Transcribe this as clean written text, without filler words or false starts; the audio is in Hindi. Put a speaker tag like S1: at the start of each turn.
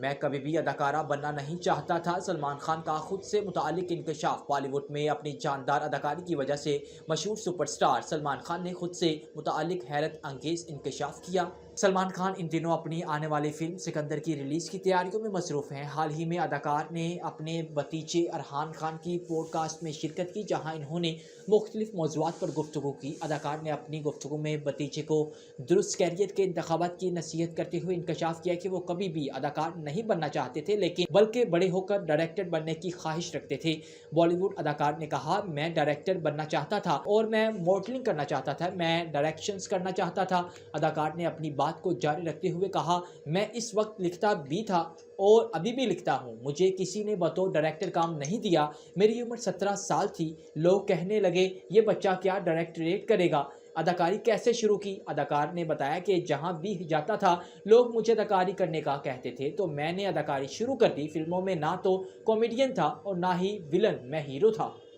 S1: मैं कभी भी अदाकारा बनना नहीं चाहता था। सलमान खान का खुद से मुतालिक इंकशाफ। बॉलीवुड में अपनी जानदार अदाकारी की वजह से मशहूर सुपरस्टार सलमान खान ने खुद से मुतालिक हैरत अंगेज इंकशाफ किया। सलमान खान इन दिनों अपनी आने वाली फिल्म सिकंदर की रिलीज की तैयारियों में मसरूफ हैं। हाल ही में अदाकार ने अपने भतीजे अरहान खान की पॉडकास्ट में शिरकत की, जहां इन्होंने मुख्तलिफ मौज़ूआत पर गुफ्तगू की। अदाकार ने अपनी गुफ्तगू में भतीजे को दुरुस्त कैरियर के इंतखाबात की नसीहत करते हुए इंकशाफ किया कि वो कभी भी अदाकार नहीं बनना चाहते थे, लेकिन बल्कि बड़े होकर डायरेक्टर बनने की ख्वाहिश रखते थे। बॉलीवुड अदाकार ने कहा, मैं डायरेक्टर बनना चाहता था और मैं मॉडलिंग करना चाहता था, मैं डायरेक्शंस करना चाहता था। अदाकार ने अपनी बात को जारी रखते हुए कहा, मैं इस वक्त लिखता भी था और अभी भी लिखता हूँ। मुझे किसी ने बतौर डायरेक्टर काम नहीं दिया। मेरी उम्र 17 साल थी। लोग कहने लगे, ये बच्चा क्या डायरेक्टरेट करेगा। अदाकारी कैसे शुरू की? अदाकार ने बताया कि जहाँ भी जाता था लोग मुझे अदाकारी करने का कहते थे, तो मैंने अदाकारी शुरू कर दी। फिल्मों में ना तो कॉमेडियन था और ना ही विलन, मैं हीरो था।